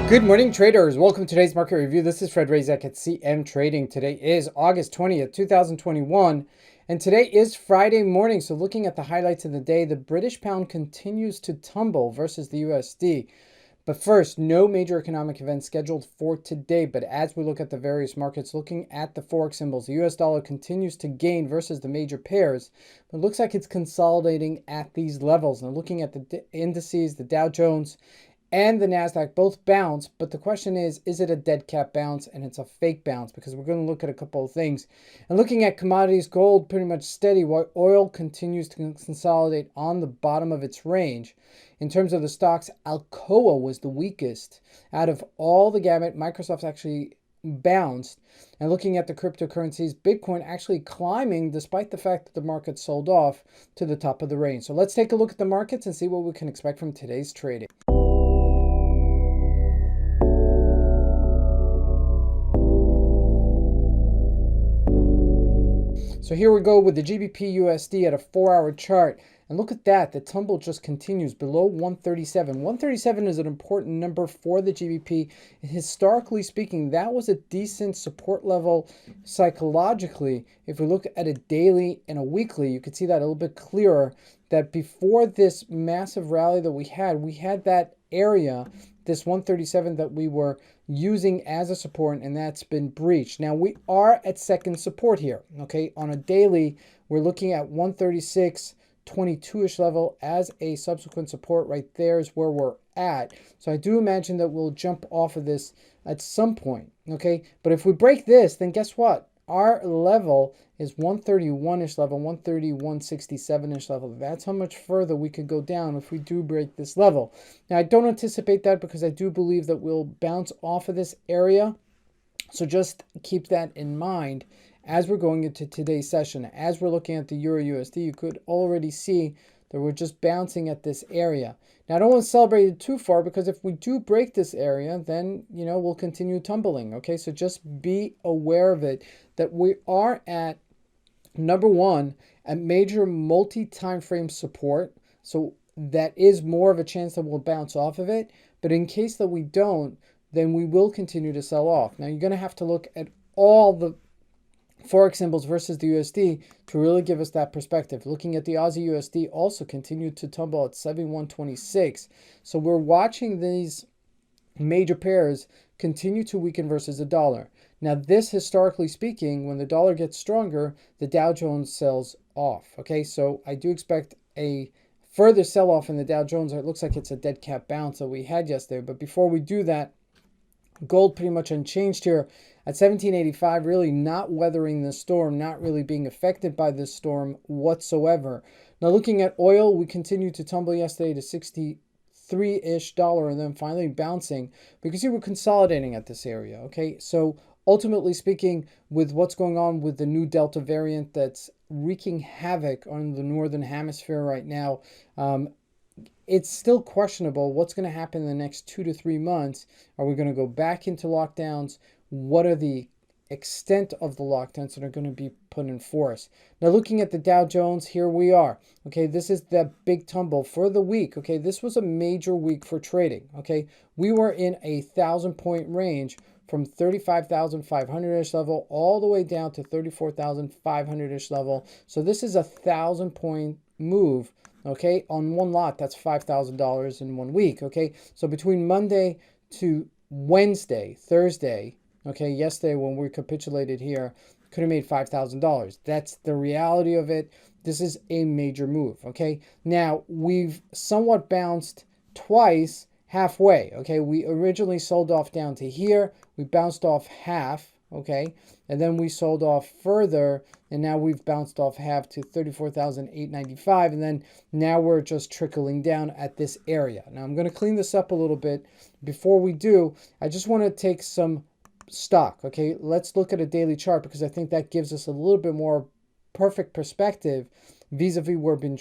Good morning, traders. Welcome to today's market review. This is Fred Razek at CMTrading. Today is August 20th, 2021, and today is Friday morning. So looking at the highlights of the day, the British pound continues to tumble versus the USD. But first, no major economic events scheduled for today. But as we look at the various markets, looking at the Forex symbols, the US dollar continues to gain versus the major pairs. But it looks like it's consolidating at these levels. Now looking at the indices, the Dow Jones and the NASDAQ both bounce, but the question is it a dead cat bounce? And it's a fake bounce, because we're going to look at a couple of things. And looking at commodities, gold pretty much steady, while oil continues to consolidate on the bottom of its range. In terms of the stocks, Alcoa was the weakest out of all the gamut. Microsoft actually bounced. And looking at the cryptocurrencies, Bitcoin actually climbing despite the fact that the market sold off to the top of the range. So let's take a look at the markets and see what we can expect from today's trading. So here we go with the GBP USD at a 4-hour chart. And look at that, the tumble just continues below 137. 137 is an important number for the GBP. Historically speaking, that was a decent support level psychologically. If we look at a daily and a weekly, you can see that a little bit clearer, that before this massive rally that we had that area, this 137 that we were using as a support, and that's been breached. Now we are at second support here, okay? On a daily, we're looking at 136.22-ish level as a subsequent support. Right there is where we're at. So I do imagine that we'll jump off of this at some point, okay? But if we break this, then guess what? Our level is 131-ish level, 131.67-ish level. That's how much further we could go down if we do break this level. Now, I don't anticipate that, because I do believe that we'll bounce off of this area. So just keep that in mind as we're going into today's session. As we're looking at the Euro USD, you could already see that we're just bouncing at this area. Now, I don't want to celebrate it too far, because if we do break this area, then, we'll continue tumbling, okay? So just be aware of it, that we are at, number one, a major multi-time frame support. So that is more of a chance that we'll bounce off of it. But in case that we don't, then we will continue to sell off. Now, you're going to have to look at all the Forex symbols versus the USD to really give us that perspective. Looking at the Aussie USD also continued to tumble at 71.26. So we're watching these major pairs continue to weaken versus the dollar. Now this, historically speaking, when the dollar gets stronger, the Dow Jones sells off. Okay, so I do expect a further sell-off in the Dow Jones. It looks like it's a dead cat bounce that we had yesterday. But before we do that, gold pretty much unchanged here at 1785, really not weathering the storm, not really being affected by this storm whatsoever. Now looking at oil, we continued to tumble yesterday to $63-ish, and then finally bouncing, because you were consolidating at this area, okay? So ultimately speaking, with what's going on with the new Delta variant that's wreaking havoc on the northern hemisphere right now, it's still questionable what's going to happen in the next 2 to 3 months. Are we going to go back into lockdowns? What are the extent of the lockdowns that are going to be put in force? Now looking at the Dow Jones, here we are. Okay, this is the big tumble for the week. Okay, this was a major week for trading. Okay, we were in a 1,000-point range from 35,500-ish level all the way down to 34,500-ish level. So this is a 1,000-point move. Okay, on one lot, that's $5,000 in 1 week. Okay, so between Monday to Wednesday, Thursday, okay, yesterday when we capitulated here, could have made $5,000. That's the reality of it. This is a major move. Okay, now we've somewhat bounced twice halfway. Okay, we originally sold off down to here, we bounced off half. Okay, and then we sold off further, and now we've bounced off half to 34,895, and then now we're just trickling down at this area. Now I'm going to clean this up a little bit. Before we do, I just want to take some stock. Okay, let's look at a daily chart, because I think that gives us a little bit more perfect perspective vis-a-vis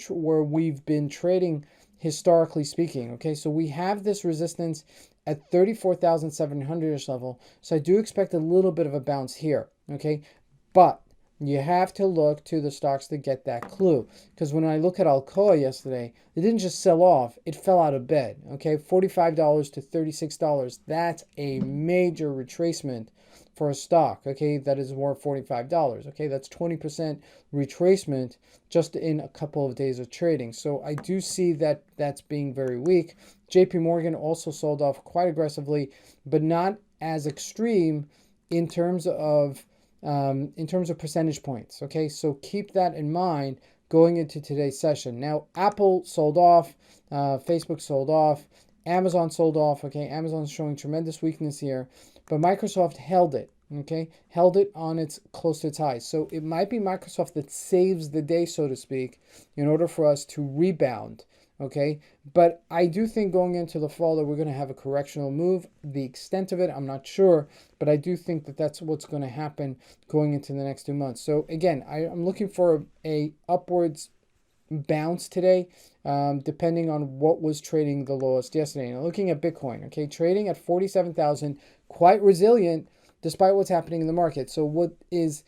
where we've been trading historically speaking. Okay, so we have this resistance at 34,700-ish level. So I do expect a little bit of a bounce here. Okay, but You have to look to the stocks to get that clue. Because when I look at Alcoa yesterday, it didn't just sell off, it fell out of bed. Okay, $45 to $36. That's a major retracement for a stock. Okay, that is worth $45. Okay, that's 20% retracement just in a couple of days of trading. So I do see that that's being very weak. JP Morgan also sold off quite aggressively, but not as extreme in terms of percentage points. Okay, so keep that in mind going into today's session. Now, Apple sold off, Facebook sold off, Amazon sold off. Okay, Amazon's showing tremendous weakness here, but Microsoft held it. Okay, held it on its close to its highs. So it might be Microsoft that saves the day, so to speak, in order for us to rebound. Okay, but I do think going into the fall that we're going to have a correctional move. The extent of it, I'm not sure, but I do think that that's what's going to happen going into the next 2 months. So again, I'm looking for a upwards bounce today, depending on what was trading the lowest yesterday. Now looking at Bitcoin, okay, trading at 47,000, quite resilient despite what's happening in the market. So what is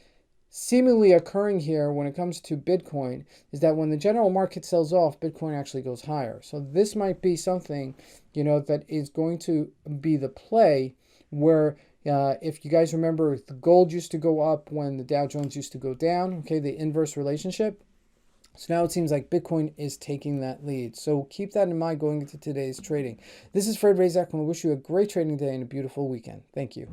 seemingly occurring here when it comes to Bitcoin is that when the general market sells off, Bitcoin actually goes higher. So this might be something, that is going to be the play where if you guys remember, the gold used to go up when the Dow Jones used to go down, okay, the inverse relationship. So now it seems like Bitcoin is taking that lead. So keep that in mind going into today's trading. This is Fred Razak, and I wish you a great trading day and a beautiful weekend. Thank you.